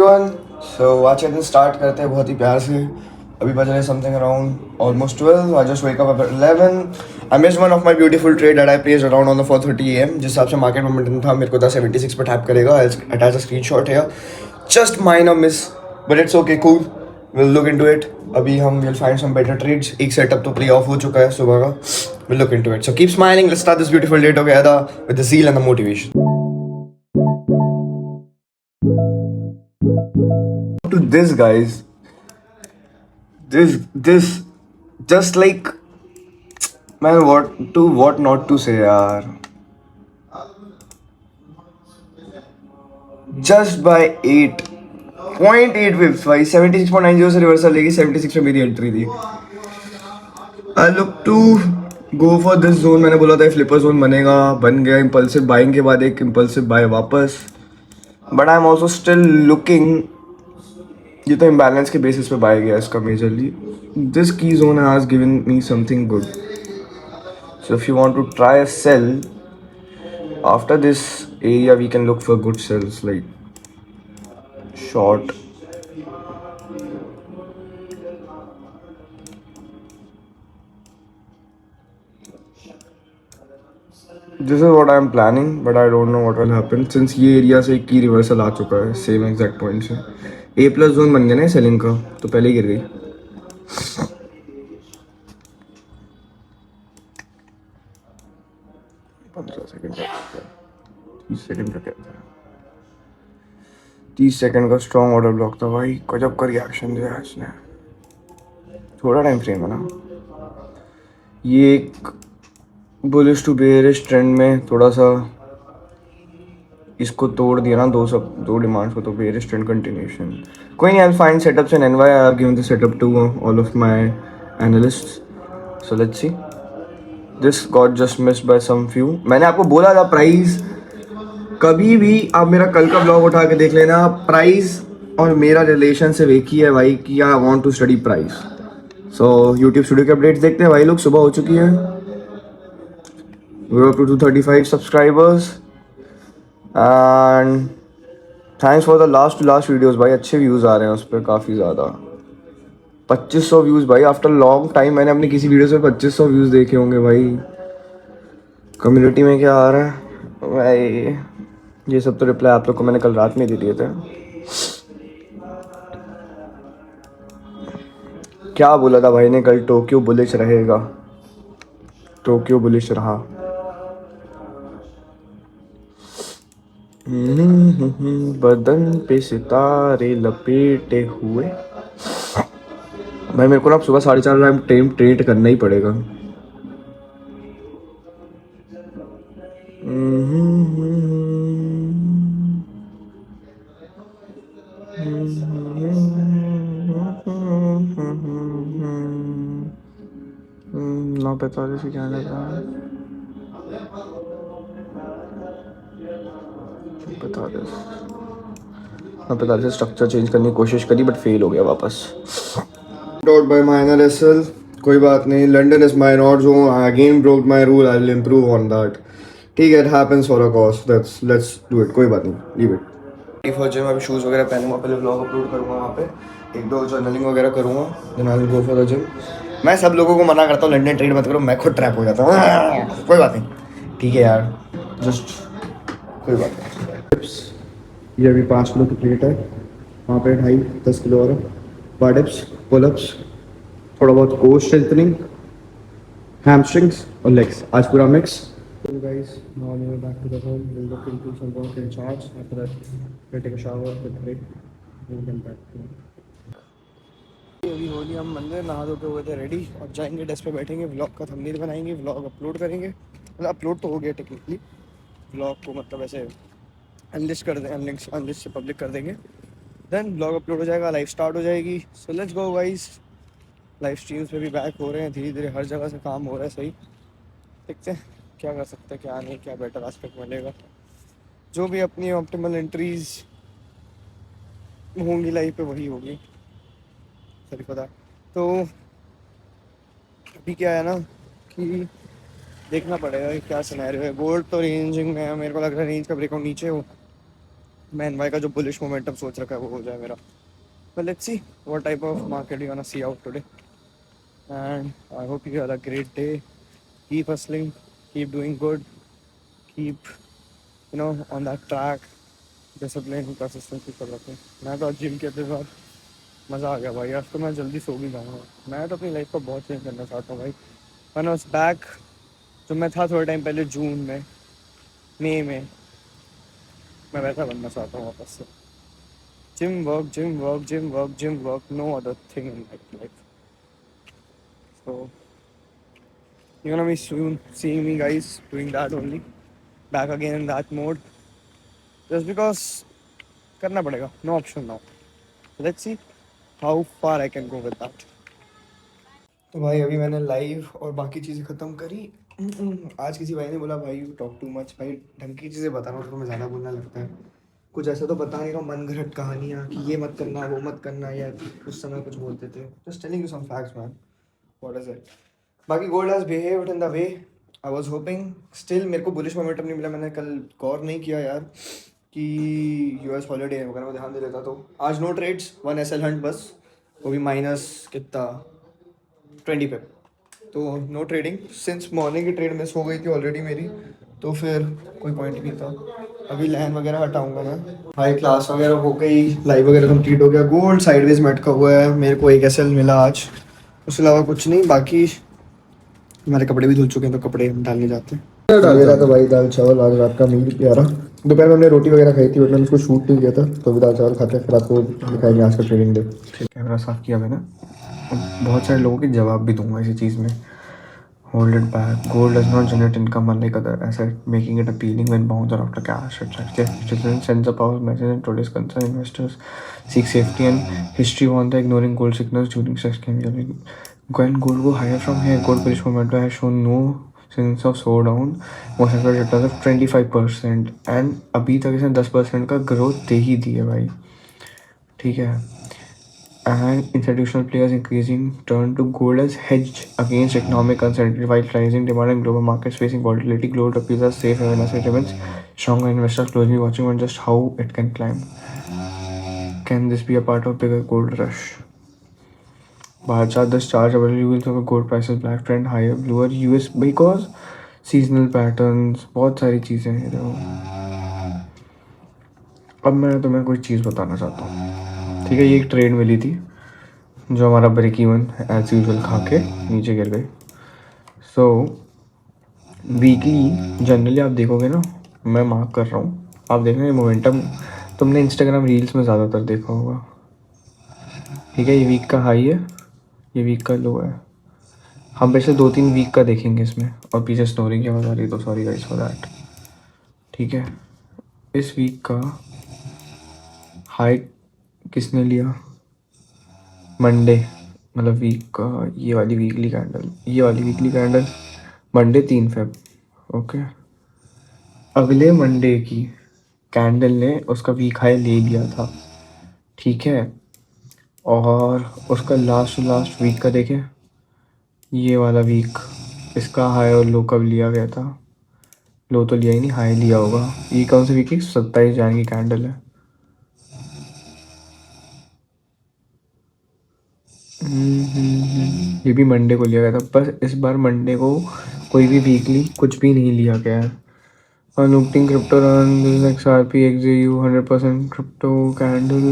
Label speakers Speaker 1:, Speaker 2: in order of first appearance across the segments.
Speaker 1: Everyone. सो आज के दिन स्टार्ट करते हैं बहुत ही प्यार से। अभी बज रहे something around almost 12। I just wake up at 11। I miss one of my beautiful trade that I placed around on the 4:30 AM। जिस हिसाब से मार्केट मोमेंटम था मेरे को 1076 पे टैप करेगा। I attach a screenshot here. Just minor miss but it's okay, cool, will look into it. अभी हम will find some better trades. एक सेटअप तो प्ले ऑफ हो चुका है सुबह का। Will look into it. So keep smiling, let's start this beautiful day together with the zeal and the motivation. To this, guys, this just like, man, what not to say, yaar. Just by 8.8 pips भाई, 76.90 से reversal लेगी, 76 में मेरी entry थी। I look to go for this zone. मैंने बोला था flipper zone बनेगा, बन गया। इम्पल्सिव बाइंग के बाद एक इम्पल्सिव बाय वापस। But I am also still looking. ये तो इम्बैलेंस के बेसिस पे बाय गया इसका मेजरली। दिस की zone has given me something good. So if you want to try a sell after this area, we can look for good sells like short. This is what I am planning, but I don't know what will happen since ये area से एक की reversal आ चुका है same exact point से। ए plus zone बन गया ना सेलिंग का, तो पहले ही गिर गई। 15 सेकंड का, 30 सेकंड का क्या था? 30 सेकंड का स्ट्रॉन्ग ऑर्डर ब्लॉक था भाई। गजब का रिएक्शन दिया इसने। थोड़ा टाइम फ्रेम है ना। ये एक बुलिश टू बेयरिश ट्रेंड में थोड़ा सा इसको तोड़ दिया ना, दो डिमांड्स को, तो बेयरिश ट्रेंड कंटिन्यूएशन। कोई नहीं, I will find setups in NY. I have given the setup to all of my analysts, so let's see. This got just missed by some few. मैंने आपको बोला था प्राइस, कभी भी आप मेरा कल का ब्लॉग उठा के देख लेना, प्राइस और मेरा रिलेशन सिर्फ एक ही है भाई कि I want to study price. So YouTube studio के अपडेट्स देखते हैं भाई लोग। सुबह हो चुकी है। We up to 235 subscribers and thanks for the last videos भाई। अच्छे व्यूज़ आ रहे हैं उस पर, काफ़ी ज़्यादा। 2500 व्यूज़ भाई। आफ्टर लॉन्ग टाइम मैंने अपनी किसी वीडियो से 2500 व्यूज़ देखे होंगे भाई। कम्युनिटी में क्या आ रहा है भाई, ये सब तो रिप्लाई आप लोग को मैंने कल रात में दे दिए थे। क्या बोला था भाई ने कल? टोक्यो बुलिश रहेगा। टोक्यो बुलिश रहा। बदन पे सितारे लपेटे हुए। भाई मेरे को ना सुबह 4:30 टाइम ट्रेड करना ही पड़ेगा। ना 45 से क्या लगा, बता दे। ना 45 से स्ट्रक्चर चेंज करने की कोशिश करी बट फेल हो गया वापस। डॉट बाय माइनर एसएल, कोई बात नहीं। London is my not zone. I again broke my rule. I will improve on that. ठीक है, it happens for a cause. Let's do it. कोई बात नहीं, लीव इट। फॉर जिम अभी shoes वगैरह पहनूंगा, पहले व्लॉग अपलोड करूंगा वहाँ पे, एक दो जर्नलिंग वगैरह करूंगा, then I will go for the gym. मैं सब लोगों को मना करता हूँ लंडन ट्रेड मत करो, मैं खुद ट्रैप हो जाता हूँ। कोई बात नहीं, ठीक है यार, जस्ट कोई बात नहीं। ये अभी 5 किलो की प्लेट है, वहाँ पे 2.5-10 किलो और बाडिप्स, पुलअप्स, थोड़ा बहुत कोर स्ट्रेंथनिंग, हैमस्ट्रिंग्स और लेग्स। आज पूरा mix. So guys, now I'm going back to the home. We'll look into some work and charge. After that, we'll take a shower, get break, and then back to. अभी हो लिया हम मंदिर, नहा धो के हुए थे रेडी और जाएंगे डेस्क पे बैठेंगे, व्लॉग का थंबनेल बनाएंगे, व्लॉग अपलोड करेंगे। मतलब अपलोड तो हो गया टेक्निकली, व्लॉग को मतलब ऐसे अनलिस्ट कर दें, अनलिस्ट से पब्लिक कर देंगे, देन व्लॉग अपलोड हो जाएगा, लाइव स्टार्ट हो जाएगी। So let's go guys. Live streams पे भी बैक हो रहे हैं धीरे धीरे, हर जगह से काम हो रहा है सही। देखते हैं क्या कर सकते हैं, क्या नहीं, क्या बेटर एस्पेक्ट मिलेगा। जो भी अपनी ऑप्टिमल एंट्रीज होंगी लाइफ पे वही होगी, सही पता। तो अभी क्या है ना कि देखना पड़ेगा कि क्या सिनेरियो है। गोल्ड तो रेंजिंग में है, मेरे को लग रहा है रेंज का ब्रेकआउट नीचे हो, मैं एनवाई का जो बुलिश मोमेंटम सोच रखा है वो हो जाए मेरा. But let's see what type of market you're gonna see out today. And I hope you have a great day. Keep hustling, keep doing good, keep on that track. Discipline, consistency कर रखे. मैं तो gym के बाद मज़ा आ गया भाई. आज तो मैं जल्दी सो भी जाऊँगा. मैं तो अपनी लाइफ को बहुत चेंज करना चाहता हूँ भाई. When I was back, जो मैं था थोड़े टाइम पहले जून में, मई में, मैं वैसा बनना चाहता हूँ वापस से. Gym work, gym work, gym work, gym work. No other thing in my life. So you're gonna be soon seeing me guys doing that only. Back again in that mode. Just because करना पड़ेगा. No option now. Let's see how far I can go with that. तो भाई अभी मैंने live और बाकी चीज़ें ख़त्म करी. आज किसी भाई ने बोला भाई यू टॉक टू मच. भाई ढंग की चीज़ें बताना तो तुम्हें ज़्यादा बोलना लगता है. कुछ ऐसा तो बता नहीं रहा हूँ मन घड़त कहानियाँ कि ये मत करना वो मत करना या उस समय कुछ बोलते थे. Just telling you some facts man. What is it. बाकी gold has behaved in the way I was hoping. Still मेरे को बुलिश मोमेंटम नहीं मिला. मैंने कल गौर नहीं किया यार कि यूएस हॉलीडे है वगैरह. मैं ध्यान दे लेता. तो आज नो ट्रेड्स. 1 SL हंट बस. वो भी माइनस कितना 20 पे. तो नो ट्रेडिंग सिंस मॉर्निंग की ट्रेड मिस हो गई थी ऑलरेडी मेरी. तो फिर कोई पॉइंट ही नहीं था. अभी लैन वगैरह हटाऊंगा मैं. हाई क्लास वगैरह हो गई. लाइव वगैरह कंप्लीट हो गया. गोल्ड साइडवेज में अटका हुआ है. मेरे को 1 SL मिला आज. उसके अलावा कुछ नहीं. बाकी हमारे कपड़े भी धुल चुके हैं तो कपड़े डालने जाते हैं. मेरा तो भाई दाल चावल आज रात का मील प्यारा. दोपहर में हमने रोटी वगैरह खाई थी बट मैंने उसको शूट नहीं किया था. तो अभी दाल चावल खाते हैं. फिर आपको दिखाएंगे आज का ट्रेडिंग डे. कैमरा साफ किया मैंने. बहुत सारे लोगों के जवाब भी दूंगा इसी चीज़ में. Hold it back. Gold does not generate income unlike other assets, making it appealing when bonds are after cash. It sends a powerful message in today's concern. Investors seek safety and history warns that ignoring gold signals during such can be illegal. When gold go higher from here, gold bullish momentum has shown no sense of slowdown. Most sector returns of 25% and अभी तक इसने 10% का growth दे ही दी है भाई. ठीक है. And institutional players increasing turn to gold as hedge against economic uncertainty while rising demand in global markets facing volatility. Gold appears as safe haven as it remains stronger. Investors closely watching on just how it can climb. Can this be a part of bigger gold rush? Bharat chart the charge available of gold prices black trend higher bluer US because seasonal patterns. बहुत सारी चीज़ें हैं. देखो अब मैं तुम्हें कोई चीज़ बताना चाहता हूँ. ठीक है. ये एक ट्रेड मिली थी जो हमारा ब्रेक इवन एज यूजुअल खा के नीचे गिर गई. सो वीकली जनरली आप देखोगे ना, मैं मार्क कर रहा हूँ. आप देखना ये मोमेंटम तुमने इंस्टाग्राम रील्स में ज़्यादातर देखा होगा. ठीक है. ये वीक का हाई है, ये वीक का लो है. हम वैसे 2-3 वीक का देखेंगे इसमें. और पीछे स्नोरिंग की आवाज़ आ रही तो सॉरी गाइस फॉर दैट. ठीक है. इस वीक का हाई किसने लिया? मंडे. मतलब वीक का ये वाली weekly candle Monday 3 Feb. Okay. अगले मंडे की कैंडल ने उसका वीक हाई ले लिया था. ठीक है. और उसका लास्ट वीक का देखें. ये वाला वीक इसका हाई और लो कब लिया गया था? लो तो लिया ही नहीं, हाई लिया होगा. ये कौन सी वीक है? 27 जनवरी की कैंडल है. ये भी मंडे को लिया गया था. बस इस बार मंडे को कोई भी वीकली कुछ भी नहीं लिया गया है. Unlooking crypto run, this is XRP XAU 100% crypto candle.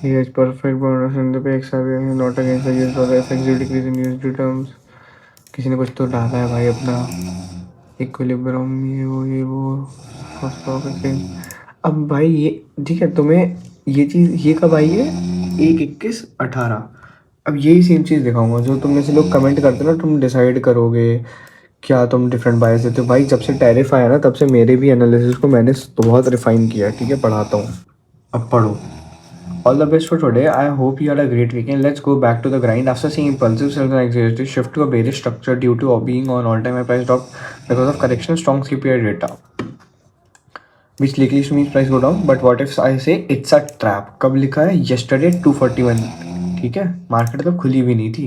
Speaker 1: Here is perfect bonus in the pay XRP not against the US dollar. FXU decrease in USD terms. किसी ने कुछ तो डाला है भाई अपना इक्विलिब्रियम ये वो स्टॉक एक्सचेंज. अब भाई ये ठीक है. तुम्हें ये चीज़ ये कब आई है? 1/21/18. अब यही सेम चीज़ दिखाऊंगा जो तुमने से लोग कमेंट करते ना. तुम डिसाइड करोगे क्या तुम डिफरेंट बायस देते हो. भाई जब से टैरिफ आया ना तब से मेरे भी एनालिसिस को मैंने बहुत रिफाइन किया है. ठीक है. पढ़ाता हूँ. अब पढ़ो. All the best for today. I hope you had a great weekend. Let's go back to the grind. After seeing impulsive sells and anxiety shift to a bearish structure due to being on all-time high price drop because of correction, strong CPI data, which likely means price go down. But what if I say it's a trap? कब लिखा है? Yesterday 241. ठीक है. Market तो खुली भी नहीं थी.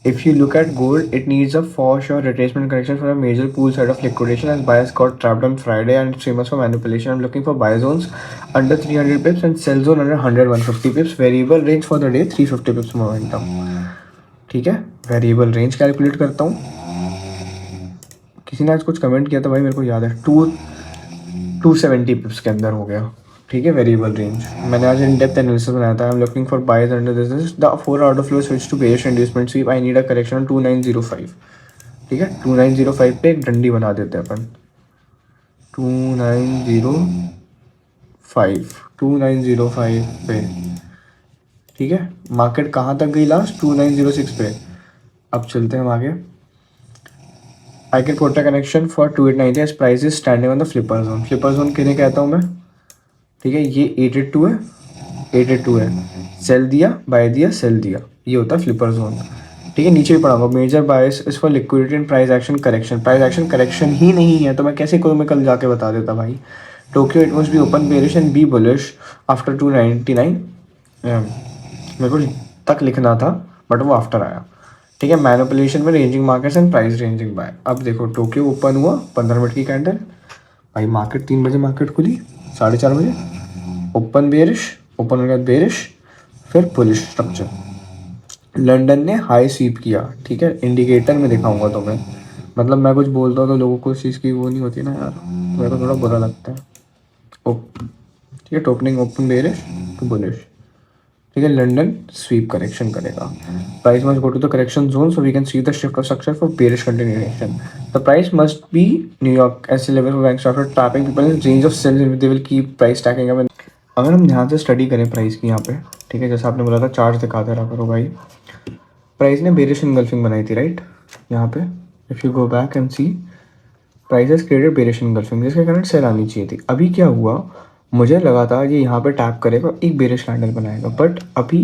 Speaker 1: If you look at gold, it needs a for sure retracement correction for a major pool side of liquidation as buyers got trapped on Friday and it's famous for manipulation. I'm looking for buy zones under 300 pips and sell zone under 100-150 pips. Variable range for the day 350 pips momentum. ठीक है, variable range calculate करता हूँ. किसी ने आज कुछ comment किया था भाई, मेरे को याद है 270 पिप्स के अंदर हो गया. ठीक है, वेरिएबल रेंज मैंने आज इन डेप्थ एनालिसिस बनाया था. I am looking for buys under this the 4 order flow switch to bearish inducement sweep. I need a correction on 2905. ठीक है, 2905 पे एक डंडी बना देते हैं अपन. 2905 पे. ठीक है, मार्केट कहाँ तक गई लास्ट? 2906 पे. अब चलते हैं हम आगे. I can quote a connection for 2890 as price is standing on the flipper zone. Flipper zone किन्हें कहता हूँ मैं? ठीक है, ये 882 है, 882 है. सेल दिया, बाय दिया, सेल दिया, ये होता है फ्लिपर जोन. ठीक है, नीचे भी पढ़ाऊंगा. Major bias is for liquidity and price action correction. Price action correction ही नहीं है तो मैं कैसे करूँ? मैं कल जाके बता देता भाई. Tokyo it must be open bearish and B bullish after 299. मेरे को तक लिखना था बट वो आफ्टर आया. ठीक है, मैनिपुलेशन में ranging markets and price ranging by. अब देखो टोक्यो ओपन हुआ 15 मिनट की कैंडल भाई. मार्केट 3 बजे मार्केट खुली, 4:30 बजे ओपन बेरिश, ओपन हो गया बेरिश, फिर बुलिश स्ट्रक्चर. लंदन ने हाई स्वीप किया. ठीक है, इंडिकेटर में दिखाऊंगा तुम्हें. मतलब मैं कुछ बोलता हूँ तो लोगों को इस चीज़ की वो नहीं होती ना यार, मेरे को थोड़ा बुरा लगता है. ठीक है, opening open bearish to bullish. ठीक है, लंदन स्वीप करेक्शन करेगा. Price must go to the correction zone so we can see the shift of structure for bearish continuation. The price must be New York ऐसे level for bank stock trapping people in range of sales they will keep price stacking up. अगर हम ध्यान से study करें price की यहाँ पे, ठीक है, जैसा आपने बोला था चार्ट दिखाते रहा करो भाई. प्राइस ने बेरिश इनगल्फिंग बनाई थी राइट. यहाँ पे if you go back and see price has created bearish engulfing जिसके कारण सेल आनी चाहिए थी. अभी क्या हुआ? मुझे लगा था ये यहाँ पे टैप करेगा, एक बेरिश कैंडल बनाएगा, बट अभी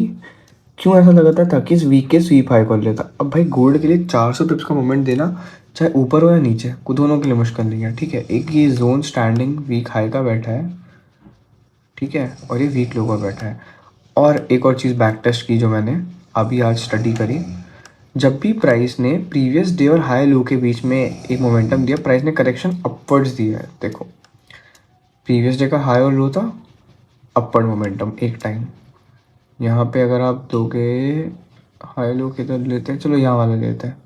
Speaker 1: क्यों ऐसा लगा था कि इस वीक के स्वीप हाई कर लेता. अब भाई गोल्ड के लिए 400 पिप्स का मोमेंट देना चाहे ऊपर हो या नीचे को दोनों के लिए मुश्किल नहीं है. ठीक है, एक ये जोन स्टैंडिंग वीक हाई का बैठा है. ठीक है, और ये वीक लो का बैठा है. और एक और चीज़ बैक टेस्ट की जो मैंने अभी आज स्टडी करी, जब भी प्राइस ने प्रीवियस डे और हाई लो के बीच में एक मोमेंटम दिया, प्राइस ने करेक्शन अपवर्ड्स दिया है. देखो प्रीवियस डे का हाई और लो था, अपवर्ड मोमेंटम एक टाइम. यहाँ पे अगर आप दोगे हाई लो किधर लेते हैं, चलो यहाँ वाला लेते हैं.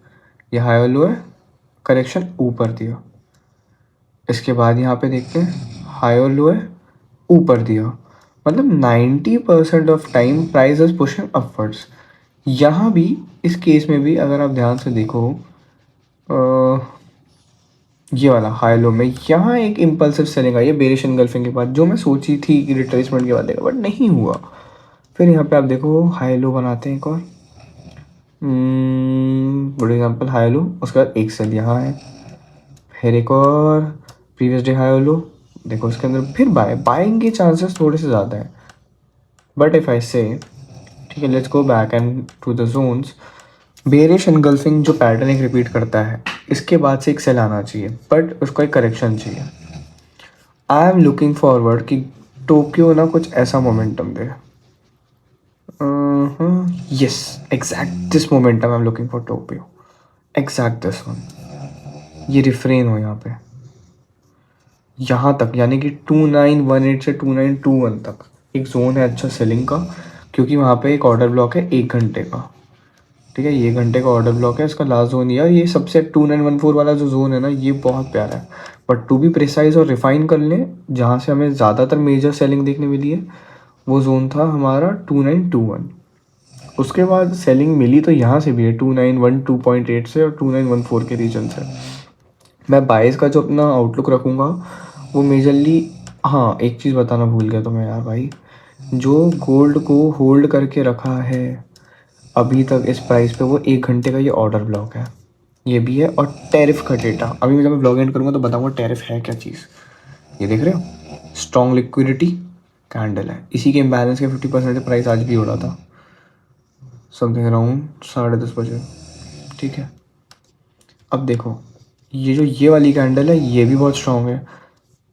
Speaker 1: ये हाई और लो है, करेक्शन ऊपर दिया. इसके बाद यहाँ पे देखते हैं हाई और लो है, ऊपर दिया. मतलब 90% of time price is pushing upwards. यहाँ भी इस केस में भी अगर आप ध्यान से देखो ये वाला हाई लो में यहाँ एक इम्पल्सिव सेलिंग आई है बेरिश एनगल्फिंग के बाद, जो मैं सोची थी कि रिट्रेसमेंट के बाद देगा बट नहीं हुआ. फिर यहाँ पे आप देखो हाई लो बनाते हैं एक और फॉर एग्जांपल हाई लो, उसके बाद एक सेल यहाँ है, फिर एक और प्रीवियस डे हाई लो, देखो उसके अंदर फिर बाइंग के चांसेस थोड़े से ज़्यादा है. बट इफ़ आई से ठीक है let's go back and to the zones. Bearish engulfing जो पैटर्न एक रिपीट करता है, इसके बाद से एक सेल आना चाहिए बट उसको एक करेक्शन चाहिए. आई एम लुकिंग फॉरवर्ड कि टोक्यो ना कुछ ऐसा momentum they. Yes, exact this momentum I am looking for Tokyo, exact this one. ये रिफ्रेन हो यहाँ पे, यहाँ तक, यानी कि 2918 से 2921 तक एक जोन है अच्छा सेलिंग का, क्योंकि वहाँ पे एक ऑर्डर ब्लॉक है 1 घंटे का. ठीक है, ये घंटे का ऑर्डर ब्लॉक है, इसका लास्ट जोन यार ये सबसे 2914 वाला जो जोन है ना, ये बहुत प्यारा है. बट टू बी प्रिसाइज और रिफाइन कर लें, जहाँ से हमें ज़्यादातर मेजर सेलिंग देखने मिली है वो जोन था हमारा 2921. उसके बाद सेलिंग मिली तो यहाँ से भी है 2912.8 से और 2914 के रीजन से. मैं बाइस का जो अपना आउटलुक रखूँगा वो मेजरली, हाँ एक चीज़ बताना भूल गया तो मैं यार भाई, जो गोल्ड को होल्ड करके रखा है अभी तक इस प्राइस पे वो 1 घंटे का ये ऑर्डर ब्लॉक है, ये भी है. और टैरिफ का डेटा अभी जब मैं ब्लॉग एंड करूँगा तो बताऊँगा टैरिफ है क्या चीज़. ये देख रहे हो, स्ट्रॉन्ग लिक्विडिटी कैंडल है, इसी के इम्बैलेंस के 50% प्राइस आज भी हो रहा था समथिंग अराउंड 10:30 बजे. ठीक है, अब देखो ये जो ये वाली कैंडल है ये भी बहुत स्ट्रॉन्ग है.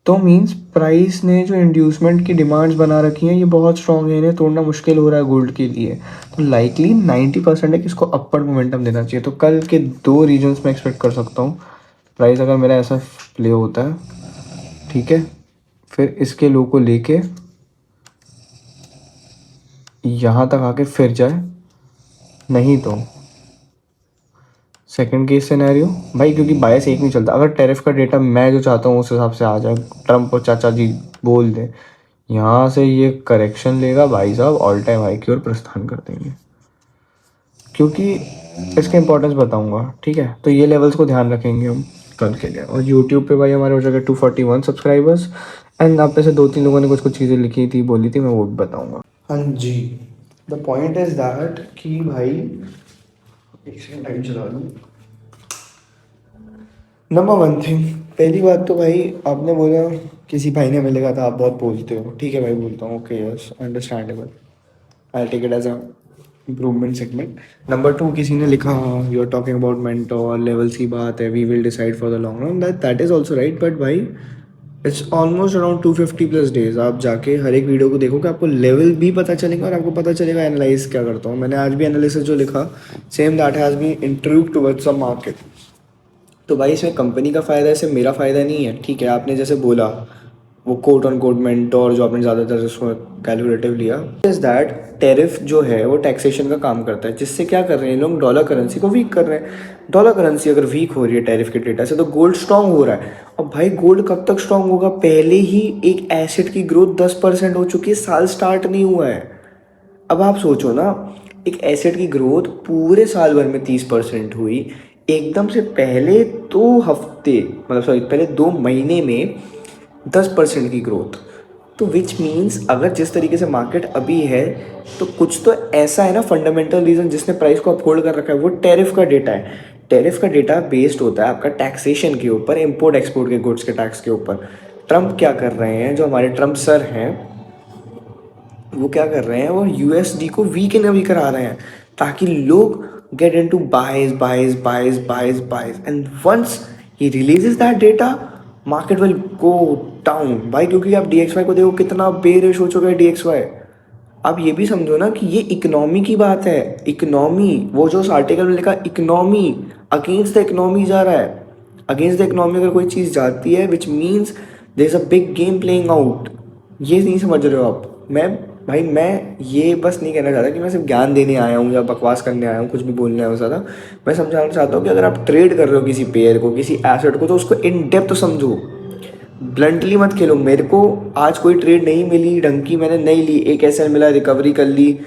Speaker 1: तो मीन्स प्राइस ने जो इंड्यूसमेंट की डिमांड्स बना रखी हैं ये बहुत स्ट्रॉन्ग है, इन्हें तोड़ना मुश्किल हो रहा है गोल्ड के लिए। तो लाइकली 90% है कि इसको अपवर्ड मोमेंटम देना चाहिए। तो कल के 2 रीजन्स में एक्सपेक्ट कर सकता हूँ। प्राइस अगर मेरा ऐसा प्ले होता है, ठीक है, फिर इसके लो को लेके यहाँ तक आके फिर जाए, नहीं तो सेकंड केस सिनेरियो भाई, क्योंकि बायस एक नहीं चलता। अगर टैरिफ का डेटा मैं जो चाहता हूँ उस हिसाब से आ जाए, ट्रम्प और चाचा जी बोल दें, यहाँ से ये करेक्शन लेगा भाई साहब, ऑल टाइम हाई की ओर प्रस्थान कर देंगे। क्योंकि इसका इंपॉर्टेंस बताऊंगा, ठीक है। तो ये लेवल्स को ध्यान रखेंगे हम कल के लिए। और यूट्यूब पे भाई हमारे हो जाएगा 241 सब्सक्राइबर्स। एंड आप में से 2-3 लोगों ने कुछ कुछ चीज़ें लिखी थी, बोली थी, मैं वो भी बताऊंगा। हाँ जी, द पॉइंट इज दैट कि भाई एक सेकंड टाइम चला लूँ। नंबर 1 थिंग, पहली बात तो भाई आपने बोला किसी भाई ने मिलेगा था, आप बहुत बोलते हो, ठीक है भाई, बोलता हूँ, okay yes understandable, I take it as a improvement segment. Number 2, किसी ने लिखा you are talking about mentor levels की बात है, we will decide for the long run, that is also right, but भाई इट्स ऑलमोस्ट अराउंड 250+ डेज। आप जाके हर एक वीडियो को देखोगे, आपको लेवल भी पता चलेगा और आपको पता चलेगा एनालाइज क्या करता हूँ। मैंने आज भी एनालिसिस जो लिखा, same that has been intrude towards a market. तो भाई इसमें कंपनी का फ़ायदा है, इसमें मेरा फ़ायदा नहीं है, ठीक है। आपने जैसे बोला वो कोट ऑन कोट मेंटोर जो आपने ज़्यादातर उसको कैलकुलेटिव लिया, इज दैट टैरिफ जो है वो टैक्सेशन का काम करता है, जिससे क्या कर रहे हैं लोग, डॉलर करेंसी को वीक कर रहे हैं। डॉलर करेंसी अगर वीक हो रही है टैरिफ के डेटा से, तो गोल्ड स्ट्रांग हो रहा है। और भाई गोल्ड कब तक स्ट्रांग होगा, पहले ही एक एसेट की ग्रोथ 10% हो चुकी है, साल स्टार्ट नहीं हुआ है। अब आप सोचो ना, एक एसेट की ग्रोथ पूरे साल भर में 30% हुई, एकदम से पहले 2 हफ्ते, मतलब सॉरी पहले 2 महीने में 10% की ग्रोथ। तो विच मीन्स अगर जिस तरीके से मार्केट अभी है, तो कुछ तो ऐसा है ना फंडामेंटल रीज़न जिसने प्राइस को अपहोल्ड कर रखा है, वो टैरिफ का डेटा है। टैरिफ का डेटा बेस्ड होता है आपका टैक्सेशन के ऊपर, इम्पोर्ट एक्सपोर्ट के गुड्स के टैक्स के ऊपर। ट्रम्प क्या कर रहे हैं, जो हमारे ट्रम्प सर हैं, वो क्या कर रहे हैं, वो यूएसडी को वीक एंड वीकर आ रहे हैं, ताकि लोग get into buys buys buys buys buys, and once he releases that data, market will go down भाई। क्योंकि आप DXY को देखो कितना बेरिश हो चुका है DXY। आप ये भी समझो ना कि ये इकोनॉमी की बात है, इकोनॉमी, वो जो उस आर्टिकल में लिखा इकोनॉमी, अगेंस्ट द इकोनॉमी जा रहा है। अगेंस्ट द इकोनॉमी अगर कोई चीज़ जाती है, which means there is a big game playing out. ये नहीं समझ रहे हो आप। मैं ये बस नहीं कहना चाहता कि मैं सिर्फ ज्ञान देने आया हूँ या बकवास करने आया हूँ, कुछ भी बोलने आया हूँ ज़्यादा। मैं समझाना चाहता हूँ कि अगर आप ट्रेड कर रहे हो किसी पेयर को, किसी एसेट को, तो उसको इन डेप्थ समझो, ब्लंटली मत खेलो। मेरे को आज कोई ट्रेड नहीं मिली ढंग की, मैंने नहीं ली, एक ऐसा मिला रिकवरी कर ली,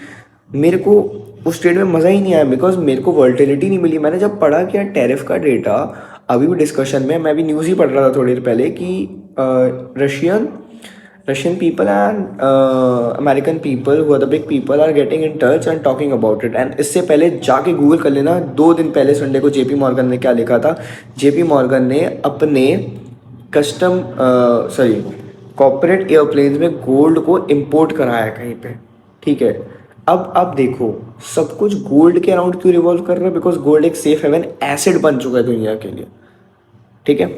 Speaker 1: मेरे को उस ट्रेड में मज़ा ही नहीं आया, बिकॉज मेरे को वॉल्टिलिटी नहीं मिली। मैंने जब पढ़ा कि यार टैरिफ का डेटा, अभी भी डिस्कशन में, मैं भी न्यूज़ ही पढ़ रहा था थोड़ी देर पहले कि Russian people and American people who are the big people are getting in touch and talking about it. And इससे पहले जाके गूगल कर लेना, 2 दिन पहले संडे को JP मॉर्गन ने क्या लिखा था। JP मॉर्गन ने अपने कस्टम सॉरी कॉर्पोरेट एयरप्लेन्स में गोल्ड को इंपोर्ट कराया कहीं पे, ठीक है। अब आप देखो सब कुछ गोल्ड के अराउंड क्यों रिवॉल्व कर रहा है, बिकॉज गोल्ड एक सेफ हेवन एसेट बन चुका है दुनिया के लिए, ठीक है।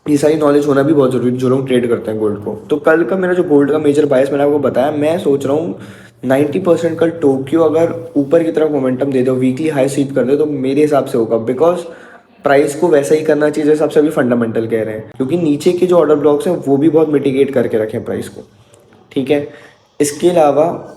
Speaker 1: ये सारी नॉलेज होना भी बहुत जरूरी है जो लोग ट्रेड करते हैं गोल्ड को। तो कल का मेरा जो गोल्ड का मेजर बायस मैंने आपको बताया, मैं सोच रहा हूँ 90% कल टोक्यो अगर ऊपर की तरफ मोमेंटम दे दो, वीकली हाई स्वीप कर दे, तो मेरे हिसाब से होगा, बिकॉज प्राइस को वैसा ही करना चाहिए जैसे सबसे अभी फंडामेंटल कह रहे हैं, क्योंकि नीचे के जो ऑर्डर ब्लॉक्स हैं वो भी बहुत मिटिगेट करके रखें प्राइस को, ठीक है। इसके अलावा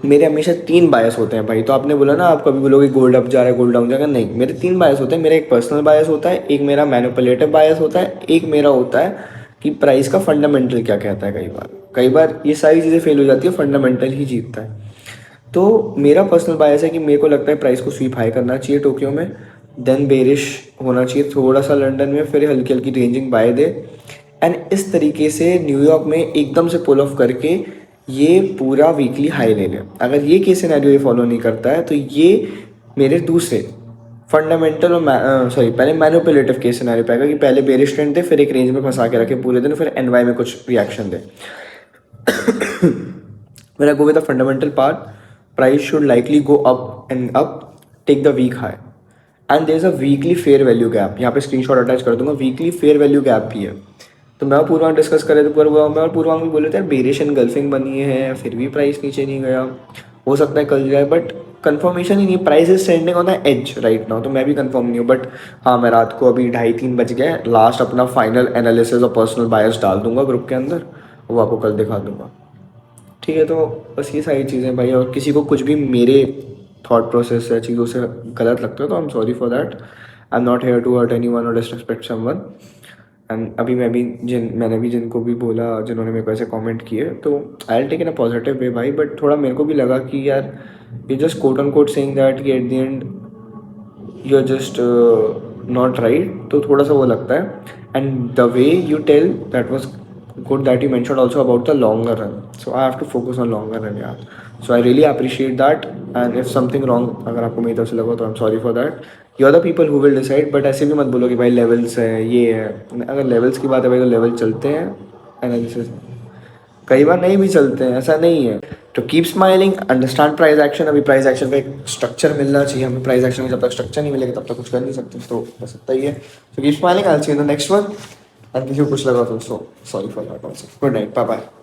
Speaker 1: मेरे हमेशा 3 बायस होते हैं भाई। तो आपने बोला ना, आप कभी बोलोगे गोल्ड अप जा रहा है गोल्ड डाउन जाएगा, नहीं, मेरे 3 बायस होते हैं। मेरा एक पर्सनल बायस होता है, एक मेरा मैनिपुलेटिव बायस होता है, एक मेरा होता है कि प्राइस का फंडामेंटल क्या कहता है। कई बार ये सारी चीज़ें फेल हो जाती है, फंडामेंटल ही जीतता है। तो मेरा पर्सनल बायस है कि मेरे को लगता है प्राइस को स्वीप हाई करना चाहिए टोक्यो में, देन बेरिश होना चाहिए थोड़ा सा लंदन में, फिर हल्की हल्की रेंजिंग बाय दे, एंड इस तरीके से न्यूयॉर्क में एकदम से पुल ऑफ करके ये पूरा वीकली हाई ले ले। अगर ये केस सिनेरियो ये फॉलो नहीं करता है, तो ये मेरे दूसरे फंडामेंटल और पहले मैनिपुलेटिव केस सिनेरियो पाएगा कि पहले बेरिश ट्रेंड दे, फिर एक रेंज में फंसा के रखे पूरे दिन, फिर NY में कुछ reaction they. When I go with the fundamental part, price should likely go up and up, take the week high, and there is a weekly fair value gap। यहाँ पे स्क्रीनशॉट अटैच कर दूंगा, weekly fair value gap भी है। तो मैं और पूर्वांग discuss कर रहे थे, मैं और पूर्वांग भी बोले थे यार बेरिश एनगल्फिंग बनी है, फिर भी प्राइस नीचे नहीं गया, हो सकता है कल जाए, बट कंफर्मेशन ही नहीं, price is standing on the edge right now, तो मैं भी कंफर्म नहीं हूँ। बट हाँ, मैं रात को अभी 2:30-3 बज गए, लास्ट अपना फाइनल एनालिसिस और पर्सनल बायस डाल दूंगा ग्रुप के अंदर, वो आपको कल दिखा दूंगा। ठीक है, तो बस ये सारी चीज़ें भाई, और किसी को कुछ भी मेरे थॉट प्रोसेस या चीज़ों से गलत लगता है तो I am sorry for that. I am not here to hurt anyone और डिसरिस्पेक्ट समवन। एंड अभी मैंने भी जिनको भी बोला, जिन्होंने मेरे को ऐसे कमेंट किए, तो I will take in a positive way भाई। बट थोड़ा मेरे को भी लगा कि यार ये just quote and quote saying that कि at the end you are just not right, तो थोड़ा सा वो लगता है। And the way you tell that was good, that you mention also about the longer run, so I have to focus on longer run यार। So I really appreciate that. And if something wrong अगर आपको मेरी तरफ से लगा तो I am sorry for that. You are the people who will decide, but ऐसे भी मत बोलो कि भाई लेवल्स है ये है। अगर लेवल्स की बात है भाई तो लेवल चलते हैं, एनालिसिस कई बार नहीं भी चलते हैं, ऐसा नहीं है। तो keep smiling, understand price action. अभी प्राइस एक्शन का एक स्ट्रक्चर मिलना चाहिए हमें, प्राइस एक्शन में जब तक स्ट्रक्चर नहीं मिलेगा तब तक कुछ कर नहीं सकते, तो बस इतना ही है। तो keep smiling, I will see you in the next one. And किसी को कुछ लगा तो sorry for that also. Good night, bye bye.